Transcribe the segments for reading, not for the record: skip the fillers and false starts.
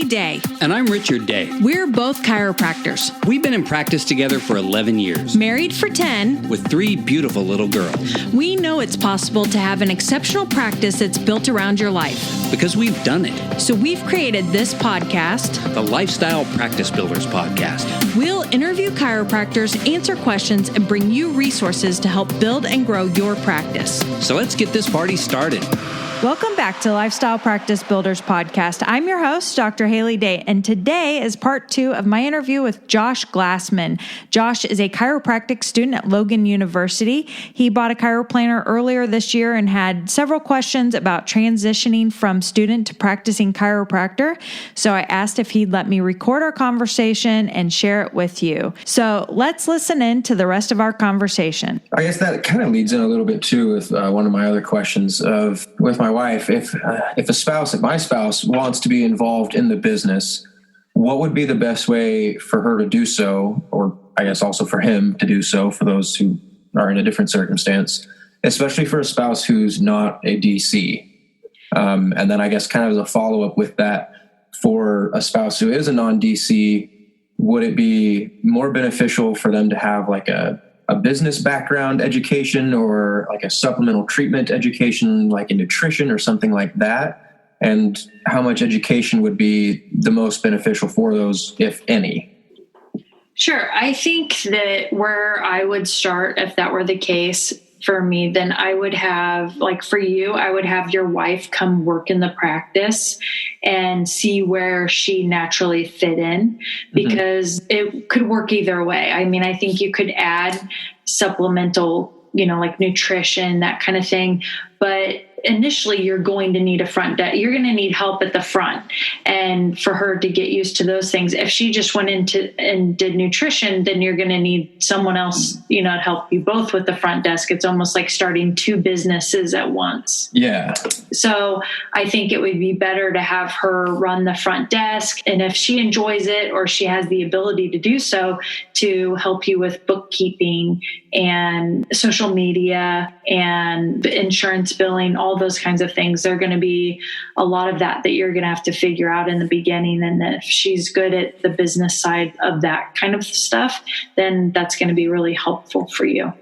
Day. And I'm Richard Day. We're both chiropractors. We've been in practice together for 11 years. Married for 10. With 3 beautiful little girls. We know it's possible to have an exceptional practice that's built around your life. Because we've done it. So we've created this podcast, the Lifestyle Practice Builders Podcast. We'll interview chiropractors, answer questions, and bring you resources to help build and grow your practice. So let's get this party started. Welcome back to Lifestyle Practice Builders Podcast. I'm your host, Dr. Haley Day, and today is part 2 of my interview with Josh Glasmann. Josh is a chiropractic student at Logan University. He bought a chiroplanner earlier this year and had several questions about transitioning from student to practicing chiropractor. So I asked if he'd let me record our conversation and share it with you. So let's listen in to the rest of our conversation. I guess that kind of leads in a little bit too with one of my other questions with my wife. If my spouse wants to be involved in the business, what would be the best way for her to do so, or I guess also for him to do so, for those who are in a different circumstance, especially for a spouse who's not a DC? And then I guess kind of as a follow-up with that, for a spouse who is a non-DC, would it be more beneficial for them to have like a business background education or like a supplemental treatment education, like in nutrition or something like that? And how much education would be the most beneficial for those, if any? Sure. I think that where I would start, if that were the case for me, then I would have, like for you, I would have your wife come work in the practice and see where she naturally fit in, because it could work either way. I mean, I think you could add supplemental, like nutrition, that kind of thing. But initially you're going to need a front desk. You're going to need help at the front, and for her to get used to those things. If she just went into and did nutrition, then you're going to need someone else, to help you both with the front desk. It's almost like starting 2 businesses at once. Yeah. So I think it would be better to have her run the front desk. And if she enjoys it, or she has the ability to do so, to help you with bookkeeping and social media and insurance billing, all those kinds of things. There are going to be a lot of that you're going to have to figure out in the beginning. And if she's good at the business side of that kind of stuff, then that's going to be really helpful for you.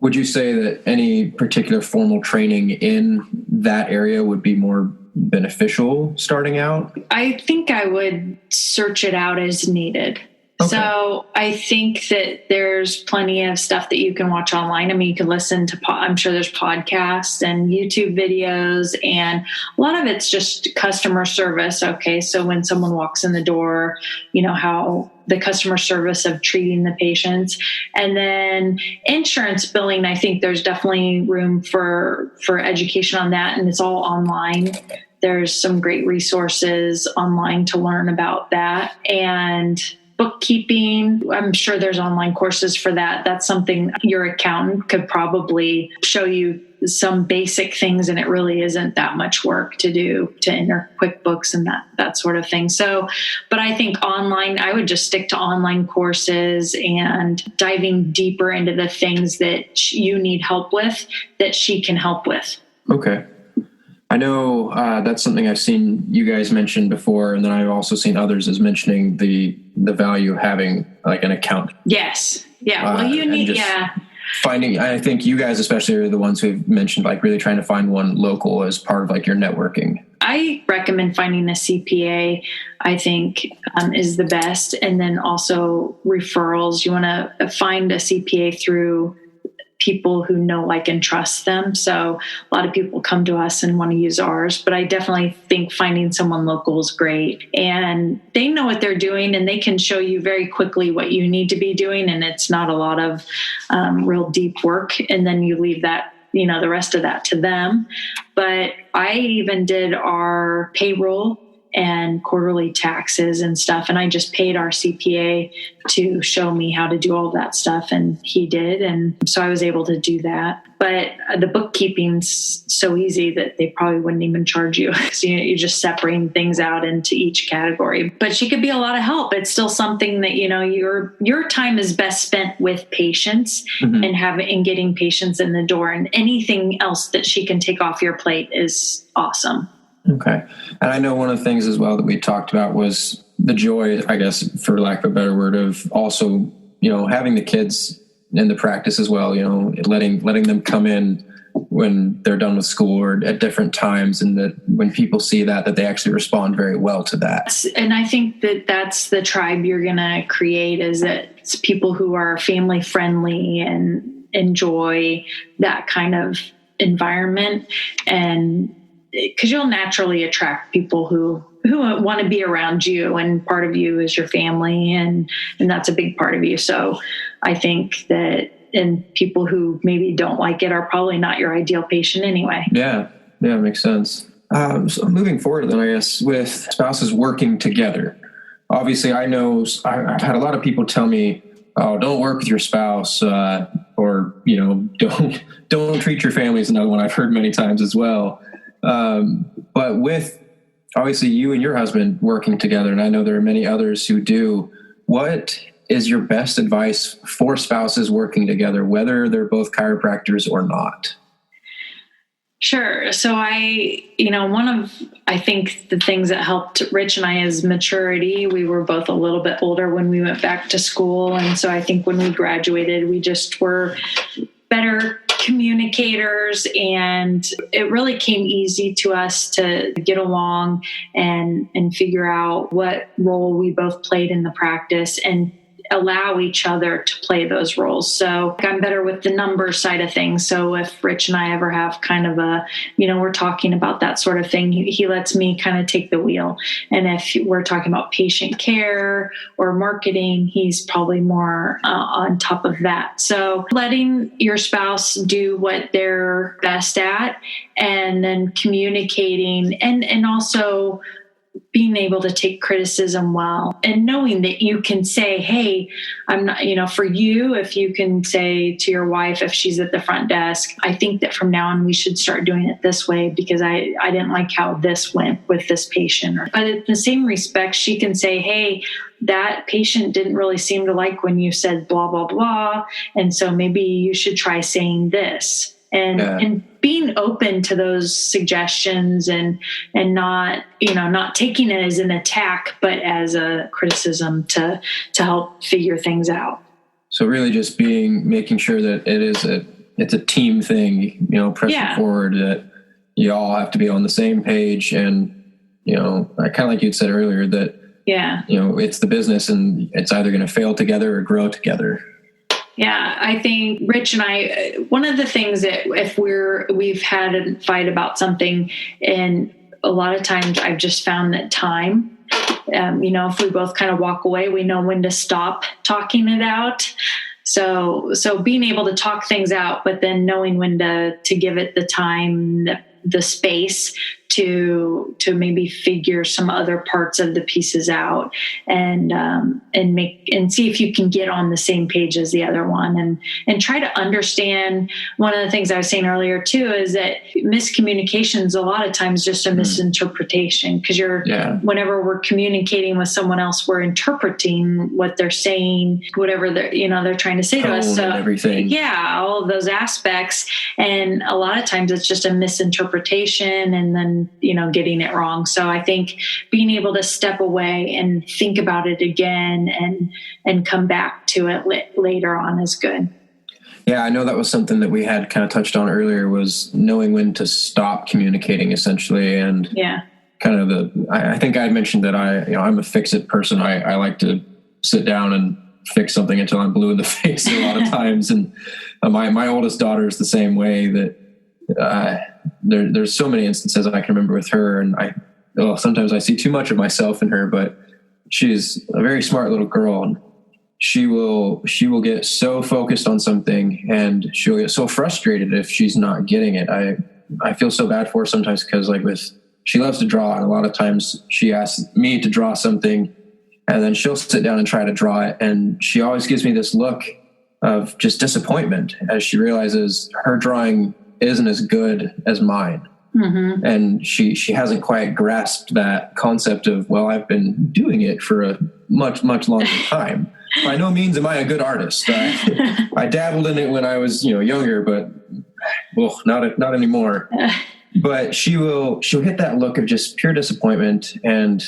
Would you say that any particular formal training in that area would be more beneficial starting out? I think I would search it out as needed. Okay. So I think that there's plenty of stuff that you can watch online. I mean, you can listen to, I'm sure there's podcasts and YouTube videos, and a lot of it's just customer service. Okay. So when someone walks in the door, how the customer service of treating the patients, and then insurance billing. I think there's definitely room for education on that. And it's all online. There's some great resources online to learn about that. And bookkeeping, I'm sure there's online courses for that. That's something your accountant could probably show you some basic things, and it really isn't that much work to do to enter QuickBooks and that sort of thing. So, but I think online, I would just stick to online courses and diving deeper into the things that you need help with that she can help with. Okay. I know that's something I've seen you guys mention before, and then I've also seen others as mentioning the value of having like an account. Yes. Yeah. Well, you need, I think you guys especially are the ones who have mentioned like really trying to find one local as part of like your networking. I recommend finding a CPA, I think, is the best. And then also referrals. You want to find a CPA through people who know, like, and trust them. So a lot of people come to us and want to use ours, but I definitely think finding someone local is great, and they know what they're doing, and they can show you very quickly what you need to be doing. And it's not a lot of real deep work. And then you leave that, the rest of that to them. But I even did our payroll and quarterly taxes and stuff. And I just paid our CPA to show me how to do all that stuff. And he did. And so I was able to do that. But the bookkeeping's so easy that they probably wouldn't even charge you. So you're just separating things out into each category. But she could be a lot of help. It's still something that, your time is best spent with patients and getting patients in the door. And anything else that she can take off your plate is awesome. Okay. And I know one of the things as well that we talked about was the joy, I guess, for lack of a better word, of also, having the kids in the practice as well, letting them come in when they're done with school or at different times. And that when people see that they actually respond very well to that. And I think that that's the tribe you're going to create, is that it's people who are family friendly and enjoy that kind of environment. And because you'll naturally attract people who want to be around you, and part of you is your family, and that's a big part of you. So I think that, and people who maybe don't like it are probably not your ideal patient anyway. Yeah, makes sense. So moving forward then, I guess, with spouses working together, obviously I know I've had a lot of people tell me, oh, don't work with your spouse, or, don't treat your family, is another one I've heard many times as well. But with obviously you and your husband working together, and I know there are many others who do, what is your best advice for spouses working together, whether they're both chiropractors or not? Sure. So I think the things that helped Rich and I is maturity. We were both a little bit older when we went back to school. And so I think when we graduated, we just were better communicators, and it really came easy to us to get along and figure out what role we both played in the practice and allow each other to play those roles. So I'm better with the number side of things. So if Rich and I ever have kind of a, we're talking about that sort of thing, he lets me kind of take the wheel. And if we're talking about patient care or marketing, he's probably more on top of that. So letting your spouse do what they're best at, and then communicating, and also being able to take criticism well, and knowing that you can say, hey, I'm not, for you, if you can say to your wife, if she's at the front desk, I think that from now on we should start doing it this way because I didn't like how this went with this patient. But in the same respect, she can say, hey, that patient didn't really seem to like when you said blah, blah, blah. And so maybe you should try saying this. And being open to those suggestions and not taking it as an attack, but as a criticism to help figure things out. So really just making sure that it's a team thing, pressing forward, that you all have to be on the same page. And, kind of like you'd said earlier that, it's the business and it's either going to fail together or grow together. Yeah, I think Rich and I, one of the things that if we've had a fight about something, and a lot of times I've just found that time, if we both kind of walk away, we know when to stop talking it out. So being able to talk things out, but then knowing when to give it the time, the space to maybe figure some other parts of the pieces out, and see if you can get on the same page as the other one, and try to understand. One of the things I was saying earlier too is that miscommunication is a lot of times just a misinterpretation, because whenever we're communicating with someone else, we're interpreting what they're saying, whatever they're trying to say to us. So everything. All of those aspects, and a lot of times it's just a misinterpretation, and then getting it wrong. So I think being able to step away and think about it again and come back to it later on is good. Yeah, I know that was something that we had kind of touched on earlier, was knowing when to stop communicating, essentially. And kind of I think I mentioned that I'm a fix-it person. I like to sit down and fix something until I'm blue in the face a lot of times. And my oldest daughter is the same way. That there's so many instances I can remember with her, and sometimes I see too much of myself in her, but she's a very smart little girl, and she will get so focused on something, and she'll get so frustrated if she's not getting it. I feel so bad for her sometimes, because she loves to draw, and a lot of times she asks me to draw something, and then she'll sit down and try to draw it, and she always gives me this look of just disappointment as she realizes her drawing isn't as good as mine. Mm-hmm. And she hasn't quite grasped that concept of, well, I've been doing it for a much, much longer time. By no means am I a good artist. I dabbled in it when I was, younger, but not anymore. But she'll hit that look of just pure disappointment and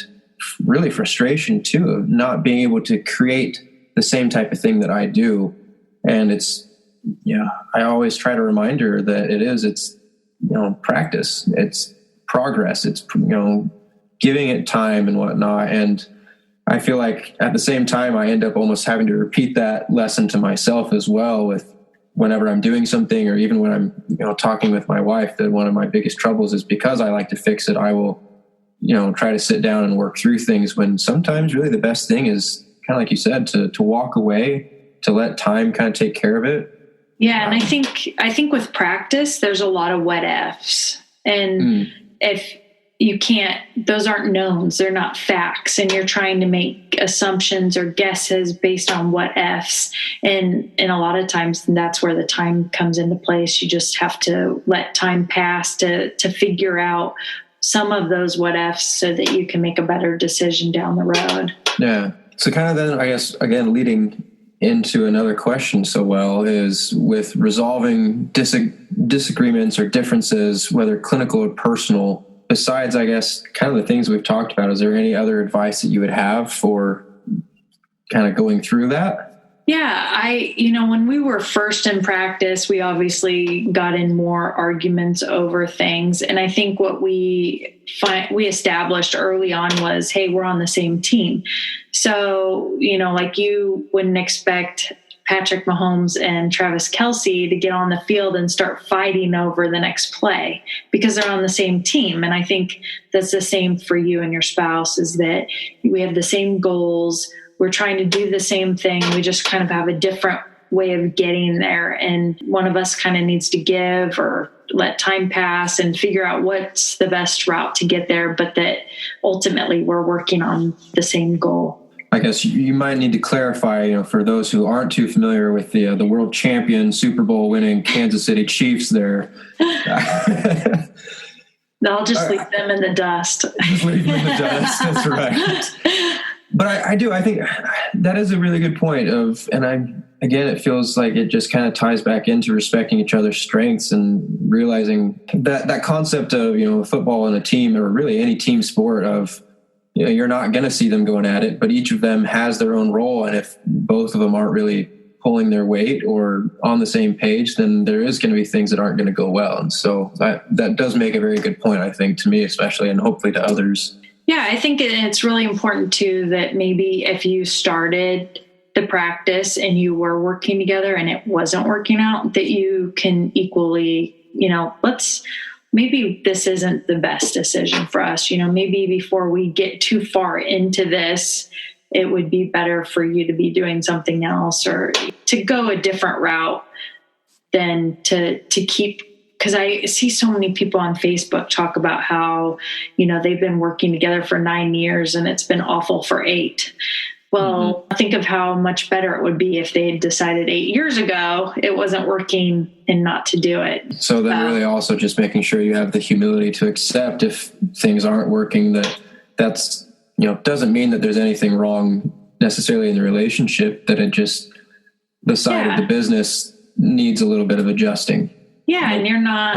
really frustration too, of not being able to create the same type of thing that I do. And it's, I always try to remind her that it's practice, it's progress, it's, giving it time and whatnot. And I feel like at the same time, I end up almost having to repeat that lesson to myself as well, with whenever I'm doing something, or even when I'm, talking with my wife, that one of my biggest troubles is because I like to fix it. I will, try to sit down and work through things, when sometimes really the best thing is kind of like you said, to walk away, to let time kind of take care of it. Yeah. And I think with practice, there's a lot of what ifs, and if you can't, those aren't knowns, they're not facts, and you're trying to make assumptions or guesses based on what ifs. And a lot of times that's where the time comes into place. You just have to let time pass to figure out some of those what ifs so that you can make a better decision down the road. Yeah. So kind of then, I guess, again, leading into another question so well, is with resolving disagreements or differences, whether clinical or personal, besides, I guess, kind of the things we've talked about, is there any other advice that you would have for kind of going through that? Yeah, when we were first in practice, we obviously got in more arguments over things. And I think what we established early on was, hey, we're on the same team. So, like you wouldn't expect Patrick Mahomes and Travis Kelce to get on the field and start fighting over the next play, because they're on the same team. And I think that's the same for you and your spouse, is that we have the same goals. We're trying to do the same thing. We just kind of have a different way of getting there. And one of us kind of needs to give or let time pass and figure out what's the best route to get there, but that ultimately we're working on the same goal. I guess you might need to clarify, for those who aren't too familiar with the world champion, Super Bowl winning Kansas City Chiefs there. I'll just leave them in the dust. Just leave them in the dust. That's right. But I think that is a really good point again, it feels like it just kind of ties back into respecting each other's strengths and realizing that concept of, football and a team, or really any team sport, of, you're not going to see them going at it, but each of them has their own role. And if both of them aren't really pulling their weight or on the same page, then there is going to be things that aren't going to go well. And so that does make a very good point, I think, to me especially, and hopefully to others. Yeah, I think it's really important too that maybe if you started the practice and you were working together and it wasn't working out, that you can equally, maybe this isn't the best decision for us. Maybe before we get too far into this, it would be better for you to be doing something else, or to go a different route than to keep. Because I see so many people on Facebook talk about how, they've been working together for 9 years and it's been awful for 8. Well, think of how much better it would be if they had decided 8 years ago it wasn't working and not to do it. So then really also just making sure you have the humility to accept if things aren't working, that's, doesn't mean that there's anything wrong necessarily in the relationship, that it just, the side of the business needs a little bit of adjusting. Yeah, and you're not.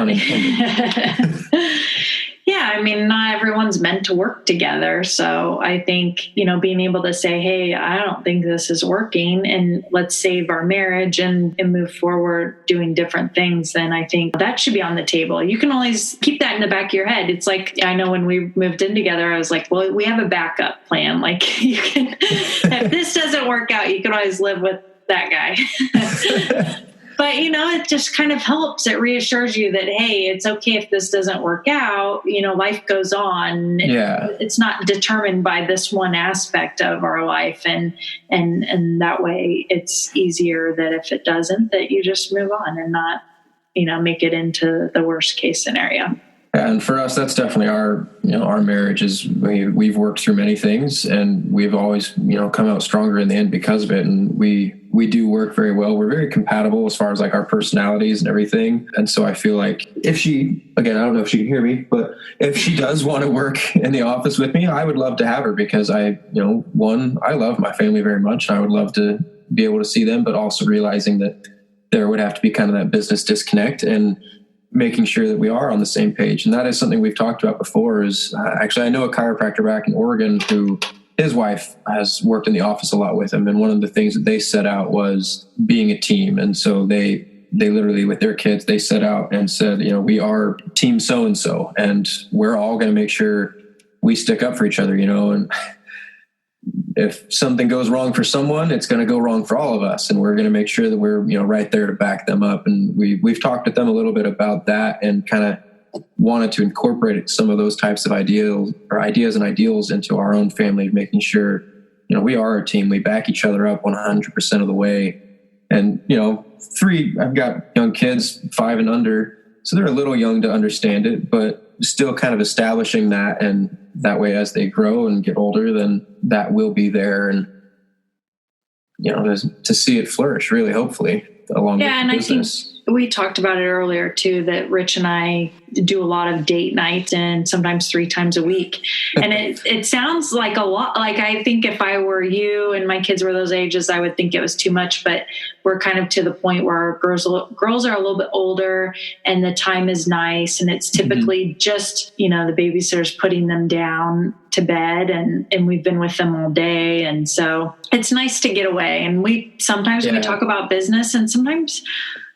Not everyone's meant to work together. So I think, being able to say, hey, I don't think this is working, and let's save our marriage and move forward doing different things, then I think that should be on the table. You can always keep that in the back of your head. It's like, I know when we moved in together, I was like, well, we have a backup plan. Like, you can, if this doesn't work out, you can always live with that guy. But, it just kind of helps. It reassures you that, hey, it's okay if this doesn't work out. Life goes on. Yeah. It's not determined by this one aspect of our life. And that way it's easier that if it doesn't, that you just move on and not, make it into the worst case scenario. And for us, that's definitely our marriage. Is we've worked through many things, and we've always, come out stronger in the end because of it. And we do work very well. We're very compatible as far as like our personalities and everything. And so I feel like if she, again, I don't know if she can hear me, but if she does want to work in the office with me, I would love to have her, because I love my family very much. I would love to be able to see them, but also realizing that there would have to be kind of that business disconnect. And making sure that we are on the same page. And that is something we've talked about before is actually, I know a chiropractor back in Oregon who his wife has worked in the office a lot with him. And one of the things that they set out was being a team. And so they literally with their kids, they set out and said, we are team so-and-so, and we're all going to make sure we stick up for each other, and if something goes wrong for someone, it's going to go wrong for all of us. And we're going to make sure that we're, right there to back them up. And we've talked with them a little bit about that and kind of wanted to incorporate some of those types of ideas and ideals into our own family, making sure, we are a team. We back each other up 100% of the way. And, I've got young kids, 5 and under, so they're a little young to understand it, but still kind of establishing that. And that way, as they grow and get older, then that will be there. And, to see it flourish, really, hopefully, along with the business. I think we talked about it earlier too, that Rich and I do a lot of date nights and sometimes 3 times a week. And it sounds like a lot. Like, I think if I were you and my kids were those ages, I would think it was too much, but we're kind of to the point where our girls are a little bit older and the time is nice. And it's typically just, the babysitter's putting them down to bed and we've been with them all day. And so it's nice to get away. And we talk about business and sometimes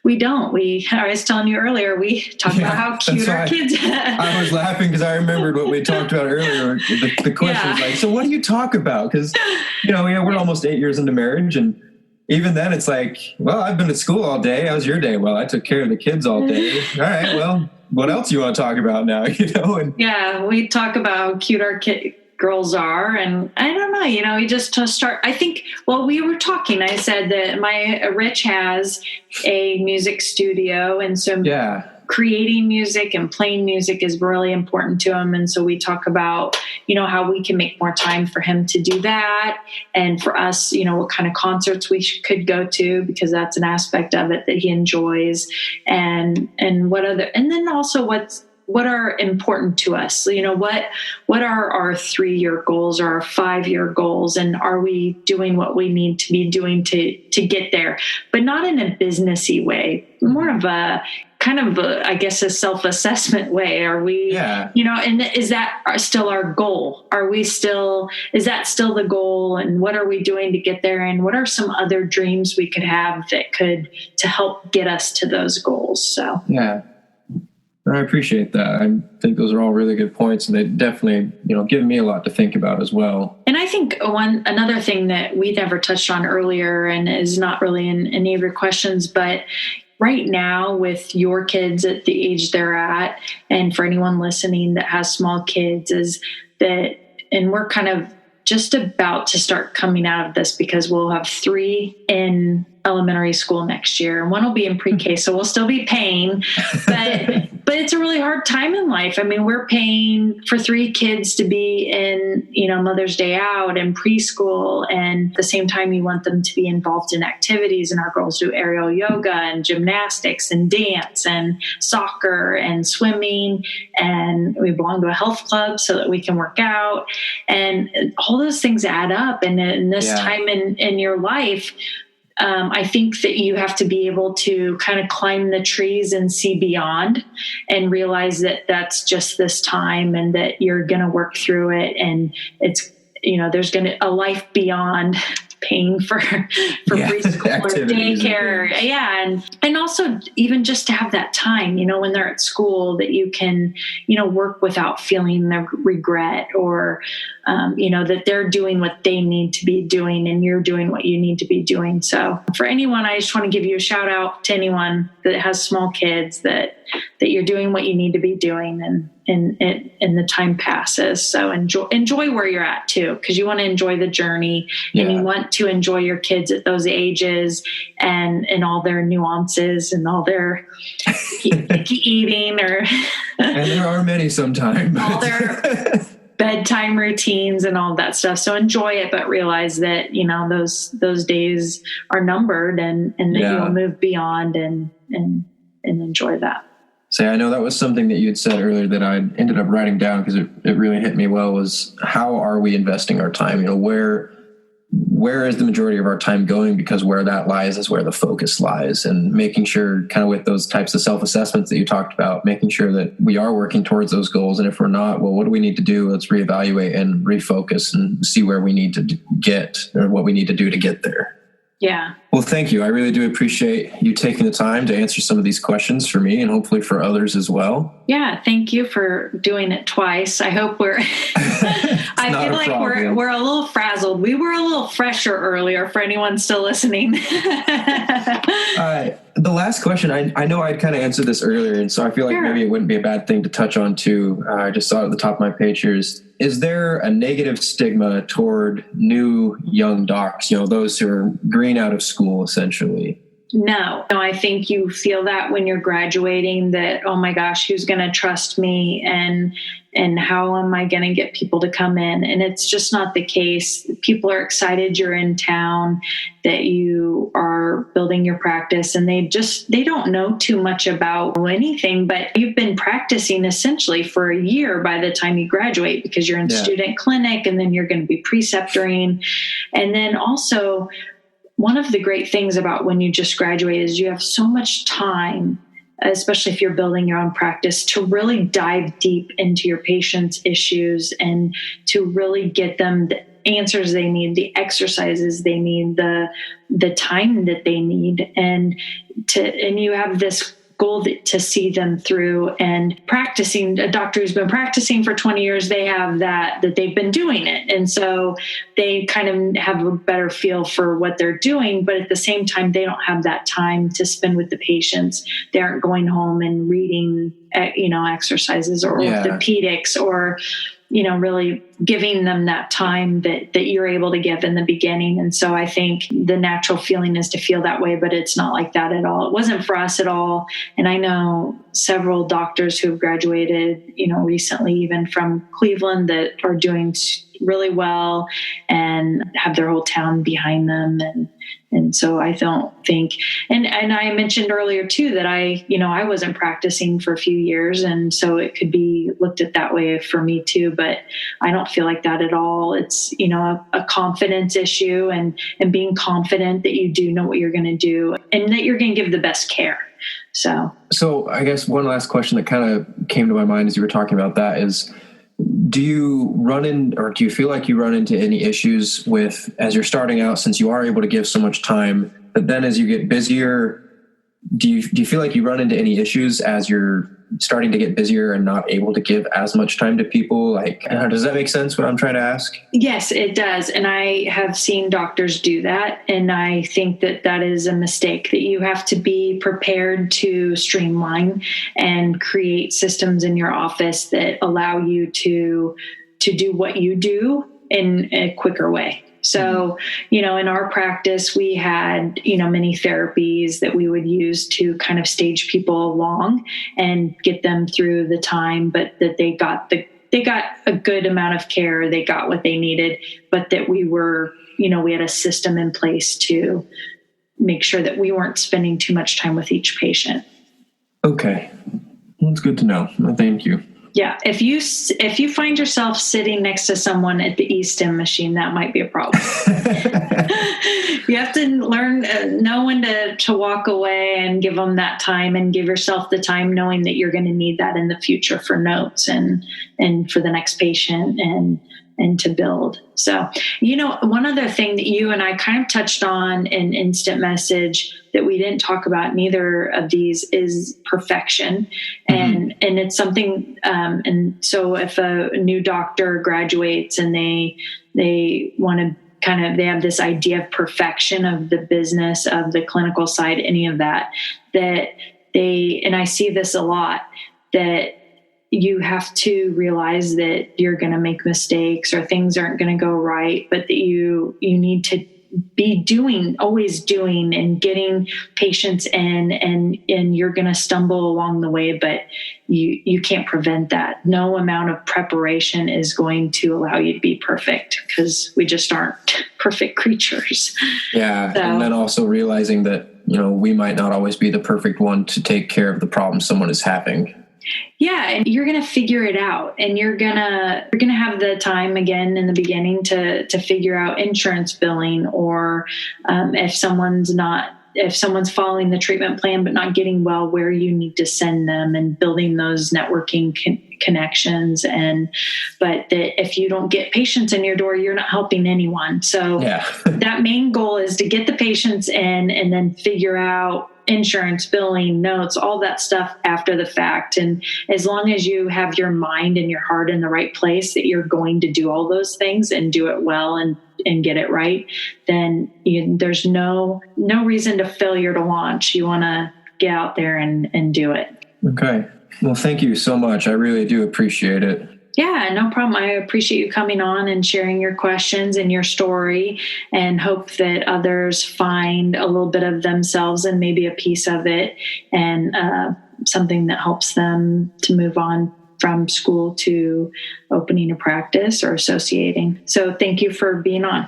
we don't. I was telling you earlier, we talk about how cute our kids are. I was laughing because I remembered what we talked about earlier. The question was like, so what do you talk about? Because, we're almost 8 years into marriage. And even then it's like, well, I've been at school all day. How's your day? Well, I took care of the kids all day. All right, well, what else do you want to talk about now? And we talk about how cute our girls are. And I don't know, we just to start, I think, we were talking, I said that Rich has a music studio. And so creating music and playing music is really important to him. And so we talk about, how we can make more time for him to do that. And for us, what kind of concerts we could go to, because that's an aspect of it that he enjoys. And then also what are important to us? What are our 3-year goals or our 5-year goals? And are we doing what we need to be doing to get there? But not in a businessy way, more of a kind of, I guess, a self-assessment way. Are we, and is that still our goal? Is that still the goal? And what are we doing to get there? And what are some other dreams we could have to help get us to those goals? So, yeah. I appreciate that. I think those are all really good points, and they definitely, give me a lot to think about as well. And I think another thing that we never touched on earlier and is not really in any of your questions, but right now with your kids at the age they're at, and for anyone listening that has small kids, is that, and we're kind of just about to start coming out of this because we'll have 3 in elementary school next year and 1 will be in pre-K. So we'll still be paying, but it's a really hard time in life. I mean, we're paying for 3 kids to be in, Mother's Day out and preschool. And at the same time, you want them to be involved in activities. And our girls do aerial yoga and gymnastics and dance and soccer and swimming. And we belong to a health club so that we can work out. And all those things add up. And in this time in your life, I think that you have to be able to kind of climb the trees and see beyond and realize that that's just this time and that you're going to work through it. And it's, there's going to a life beyond paying for preschool or daycare. And also even just to have that time, when they're at school, that you can, work without feeling the regret or, that they're doing what they need to be doing and you're doing what you need to be doing. So for anyone, I just want to give you a shout out to anyone that has small kids that you're doing what you need to be doing and the time passes. So enjoy where you're at too, because you want to enjoy the journey and you want to enjoy your kids at those ages and all their nuances and all their eating and there are many sometimes. All their bedtime routines and all that stuff. So enjoy it, but realize that, those days are numbered and that you'll move beyond and enjoy that. Say, I know that was something that you had said earlier that I ended up writing down because it really hit me well, was how are we investing our time? Where where is the majority of our time going, because where that lies is where the focus lies, and making sure kind of with those types of self-assessments that you talked about, making sure that we are working towards those goals. And if we're not, well, what do we need to do? Let's reevaluate and refocus and see where we need to get, or what we need to do to get there. Yeah. Well, thank you. I really do appreciate you taking the time to answer some of these questions for me and hopefully for others as well. Yeah. Thank you for doing it twice. I hope we're, I feel like we're a little frazzled. We were a little fresher earlier for anyone still listening. The last question, I know I'd kind of answered this earlier, and so I feel like maybe it wouldn't be a bad thing to touch on too. I just saw it at the top of my page here. Is there a negative stigma toward new young docs, those who are green out of school, essentially? No, I think you feel that when you're graduating, that, oh my gosh, who's going to trust me, and how am I going to get people to come in? And it's just not the case. People are excited you're in town, that you are building your practice, and they don't know too much about anything, but you've been practicing essentially for a year by the time you graduate, because you're in student clinic, and then you're going to be preceptoring. And then also, one of the great things about when you just graduate is you have so much time, especially if you're building your own practice, to really dive deep into your patients' issues and to really get them the answers they need, the exercises they need, the time that they need, and you have this goal to see them through. And practicing, a doctor who's been practicing for 20 years, they have that they've been doing it. And so they kind of have a better feel for what they're doing, but at the same time, they don't have that time to spend with the patients. They aren't going home and reading, exercises or orthopedics, or, really giving them that time that you're able to give in the beginning. And so I think the natural feeling is to feel that way, but it's not like that at all. It wasn't for us at all. And I know several doctors who have graduated, recently, even from Cleveland, that are doing really well and have their whole town behind them. And so I don't think, and I mentioned earlier too, that I wasn't practicing for a few years. And so it could be looked at that way for me too, but I don't feel like that at all. It's, a confidence issue and being confident that you do know what you're going to do and that you're going to give the best care. So I guess one last question that kind of came to my mind as you were talking about that is, do you feel like you run into any issues with, as you're starting out, since you are able to give so much time, but then as you get busier, do you feel like you run into any issues as you're starting to get busier and not able to give as much time to people? Like, does that make sense what I'm trying to ask? Yes, it does. And I have seen doctors do that. And I think that is a mistake, that you have to be prepared to streamline and create systems in your office that allow you to do what you do in a quicker way. So, in our practice, we had, many therapies that we would use to kind of stage people along and get them through the time, but that they got a good amount of care. They got what they needed, but that we had a system in place to make sure that we weren't spending too much time with each patient. Okay. That's good to know. Thank you. Yeah, if you find yourself sitting next to someone at the e-stim machine, that might be a problem. You have to know when to walk away and give them that time, and give yourself the time knowing that you're going to need that in the future for notes and for the next patient and to build. So, one other thing that you and I kind of touched on in instant message that we didn't talk about in either of these is perfection. And it's something, and so if a new doctor graduates and they want to they have this idea of perfection of the business, of the clinical side, any of that and I see this a lot, that you have to realize that you're going to make mistakes or things aren't going to go right, but that you need to be always doing and getting patients in, and you're going to stumble along the way, but you can't prevent that. No amount of preparation is going to allow you to be perfect, because we just aren't perfect creatures. Yeah. So, and then also realizing that, we might not always be the perfect one to take care of the problem someone is having. Yeah, and you're going to figure it out, and you're going to have the time again in the beginning to figure out insurance billing, or if someone's following the treatment plan but not getting well, where you need to send them, and building those networking connections. But if you don't get patients in your door, you're not helping anyone. So that main goal is to get the patients in, and then figure out insurance, billing, notes, all that stuff after the fact. And as long as you have your mind and your heart in the right place, that you're going to do all those things and do it well and get it right, then there's no reason to failure to launch. You want to get out there and do it. Okay. Well, thank you so much. I really do appreciate it. Yeah, no problem. I appreciate you coming on and sharing your questions and your story, and hope that others find a little bit of themselves and maybe a piece of it, and something that helps them to move on from school to opening a practice or associating. So thank you for being on.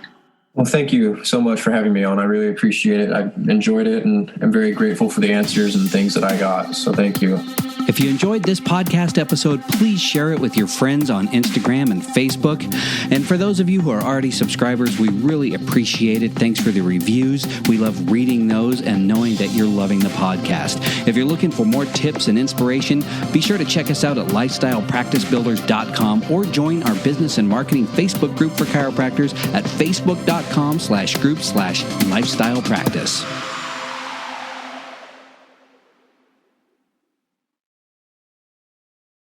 Well, thank you so much for having me on. I really appreciate it. I enjoyed it, and I'm very grateful for the answers and things that I got. So thank you. If you enjoyed this podcast episode, please share it with your friends on Instagram and Facebook. And for those of you who are already subscribers, we really appreciate it. Thanks for the reviews. We love reading those and knowing that you're loving the podcast. If you're looking for more tips and inspiration, be sure to check us out at lifestylepracticebuilders.com, or join our business and marketing Facebook group for chiropractors at facebook.com/group/lifestylepractice.